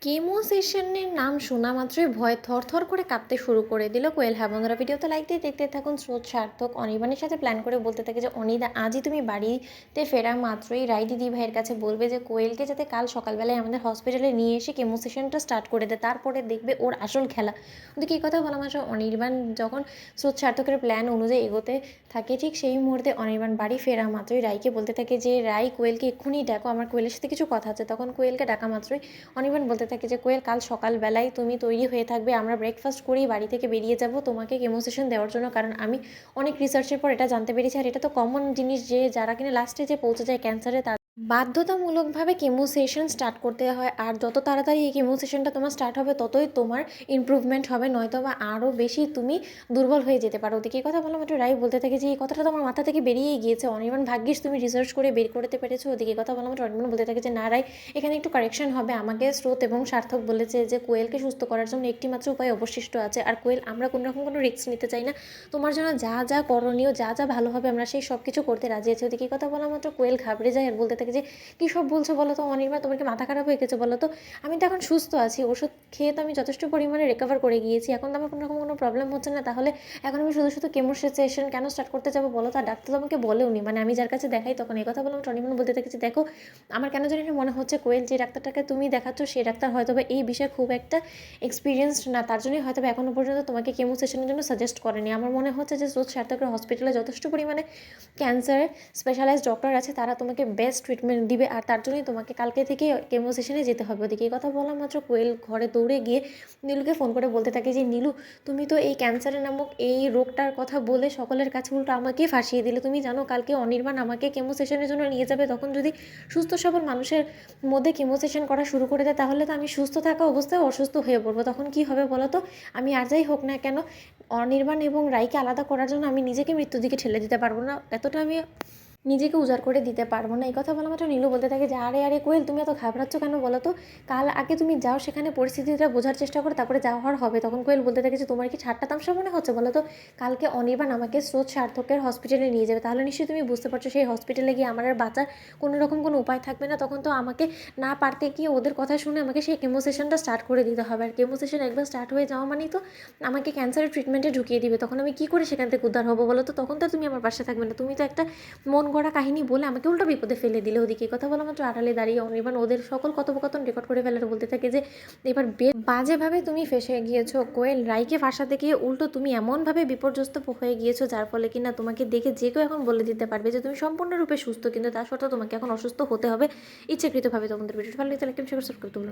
Chemo সেশনের নাম শোনা মাত্রই ভয়ে থরথর করে কাঁপতে শুরু করে দিল কোয়েল। হ্যাঁ বন্ধুরা, ভিডিওতে লাইক দিয়ে দেখতে থাকুন। স্রোত সার্থক অনির্বাণের সাথে প্ল্যান করে বলতে থাকে যে অনিদা, আজই তুমি বাড়িতে ফেরা মাত্রই রাই দিদি ভাইয়ের কাছে বলবে যে কোয়েলকে যাতে কাল সকালবেলায় আমাদের হসপিটালে নিয়ে এসে কেমো সেশনটা স্টার্ট করে দেয়, তারপরে দেখবে ওর আসল খেলা। ওদিকে এই কথা বলা মাত্র অনির্বাণ যখন স্রোত সার্থকের প্ল্যান অনুযায়ী এগোতে থাকে, ঠিক সেই মুহূর্তে অনির্বাণ বাড়ি ফেরা মাত্রই রাইকে বলতে থাকে যে রাই, কোয়েলকে এক্ষুনি ডাকো, আমার কোয়েলের সাথে কিছু কথা আছে। তখন কোয়েলকে ডাকা মাত্রই অনির্বাণ বলতে থাকে যে কোয়েল, কাল সকালবেলায় তুমি তৈরি হয়ে থাকবে, আমরা ব্রেকফাস্ট করেই বাড়ি থেকে বেরিয়ে যাব তোমাকে কেমো সেশন দেওয়ার জন্য। কারণ আমি অনেক রিসার্চের পর এটা জানতে পেরেছি, আর এটা তো কমন জিনিস যে যারা কিনা লাস্টে যে পৌঁছে যায় ক্যান্সারে, বাধ্যতামূলকভাবে কেমো সেশন স্টার্ট করতে হয়। আর যত তাড়াতাড়ি এই কেমো সেশনটা তোমার স্টার্ট হবে ততই তোমার ইমপ্রুভমেন্ট হবে, নয়তো বা আরও বেশি তুমি দুর্বল হয়ে যেতে পারো। ওদিকে এই কথা বললাম, একটু রাই বলতে থাকে যে এই কথাটা তো আমার মাথা থেকে বেরিয়েই গিয়েছে অনির্বাণ, ভাগ্যিস তুমি রিসার্চ করে বের করতে পেরেছো। ওদিকে কথা বললাম, একটু অনির্বাণ বলতে থাকে যে না রাই, এখানে একটু কারেকশন হবে। আমাকে স্রোত এবং সার্থক বলেছে যে কোয়েলকে সুস্থ করার জন্য একটি মাত্র উপায় অবশিষ্ট আছে, আর কোয়েল, আমরা কোনো রকম কোনো রিস্ক নিতে চাই না। তোমার জন্য যা যা করণীয়, যা যা ভালো হবে, আমরা সেই সব কিছু করতে রাজি আছি। ওদিকে কথা বলা মাত্র কোয়েল ঘাবড়ে যায় আর বলতে থাকে যে কী সব বলছো বলো তো অনির্বাণ, তোমার কি মাথা খারাপ হয়ে গেছে বলো তো? আমি তো এখন সুস্থ আছি, ওষুধ খেয়ে তো আমি যথেষ্ট পরিমাণে রিকভার করে গিয়েছি, এখন তো আমার কোনো রকম কোনো প্রবলেম হচ্ছে না। তাহলে এখন আমি শুধু শুধু কেমো সেশন কেন স্টার্ট করতে যাবো বলো তো? আর ডাক্তার তো আমাকে বলেওনি, মানে আমি যার কাছে দেখাই। তখন এই কথা বললাম, অনির্বাণ বলতে থাকি যে দেখো, আমার কেন জানি না মনে হচ্ছে কোয়েল, যে ডাক্তারটাকে তুমি দেখাচ্ছ সেই ডাক্তার হয়তো বা এই বিষয়ে খুব একটা এক্সপিরিয়েন্সড না, তার জন্যই হয়তো এখনও পর্যন্ত তোমাকে কেমো সেশনের জন্য সাজেস্ট করেনি। আমার মনে হচ্ছে যে স্রোত সার্থকের হসপিটালে যথেষ্ট পরিমাণে ক্যান্সার স্পেশালাইজড ডক্টর আছে, তারা তোমাকে বেস্ট ট্রিটমেন্ট দিবে, আর তার জন্যই তোমাকে কালকে থেকে কেমো সেশনে যেতে হবে। ওদিকে এই কথা বলা মাত্র কোয়েল ঘরে দৌড়ে গিয়ে নীলুকে ফোন করে বলতে থাকে যে নীলু, তুমি তো এই ক্যান্সারের নামক এই রোগটার কথা বলে সকলের কাছে উল্টো আমাকেই ফাঁসিয়ে দিলে। তুমি জানো কালকে অনির্বাণ আমাকে কেমো সেশনের জন্য নিয়ে যাবে, তখন যদি সুস্থ সবল মানুষের মধ্যে কেমো সেশন করা শুরু করে দেয়, তাহলে তো আমি সুস্থ থাকা অবস্থায় অসুস্থ হয়ে পড়বো। তখন কি হবে বলো তো? আমি আর যাই হোক না কেন, অনির্বাণ এবং রাইকে আলাদা করার জন্য আমি নিজেকে মৃত্যুর দিকে ঠেলে দিতে পারবো না, এতটা আমি নিজেকে উজাড় করে দিতে পারবো না। এই কথা বলা মাত্র নীলু বলতে থাকে যে আরে আরে কোয়েল, তুমি এত ঘাবড়াচ্ছ কেন বলো তো? কাল আগে তুমি যাও, সেখানে পরিস্থিতিটা বোঝার চেষ্টা করো, তারপরে যাওয়ার হবে। তখন কোয়েল বলতে থাকে যে তোমার কি ঠাট্টা তামসা মনে হচ্ছে বলো তো? কালকে অনির্বাণ আমাকে স্রোত সার্থকের হসপিটালে নিয়ে যাবে, তাহলে নিশ্চয়ই তুমি বুঝতে পারছো সেই হসপিটালে গিয়ে আমার আর বাঁচার কোনো রকম কোনো উপায় থাকবে না। তখন তো আমাকে না পারতে গিয়ে ওদের কথা শুনে আমাকে সেই কেমো সেশনটা স্টার্ট করে দিতে হবে, আর কেমো সেশন একবার স্টার্ট হয়ে যাওয়া মানেই তো আমাকে ক্যান্সারের ট্রিটমেন্টে ঢুকিয়ে দিবে। তখন আমি কী করে সেখান থেকে উদ্ধার হবো বলো তো? তখন তো তুমি আমার পাশে থাকবে না, তুমি তো একটা মন গড়া কাহিনী বলে আমাকে উল্টো বিপদে ফেলে দিলে। ওদিকে কথা বলা মাত্র আড়ালে দাঁড়িয়ে অনির্বাণ ওদের সকল কথোপকথন রেকর্ড করে ফেলার বলতে থাকে যে এবার বাজেভাবে তুমি ফেসে গিয়েছো কোয়েল, রাইকে ফাঁসাতে গিয়ে উল্টো তুমি এমনভাবে বিপর্যস্ত হয়ে গিয়েছো, যার ফলে কিনা তোমাকে দেখে যে কেউ এখন বলে দিতে পারবে যে তুমি সম্পূর্ণরূপে সুস্থ, কিন্তু তা সত্ত্বেও তোমাকে এখন অসুস্থ হতে হবে ইচ্ছাকৃতভাবে। তোমাদের ভিডিওটা ভালো লাগলে লাইক, সাবস্ক্রাইব করতে ভুলো না।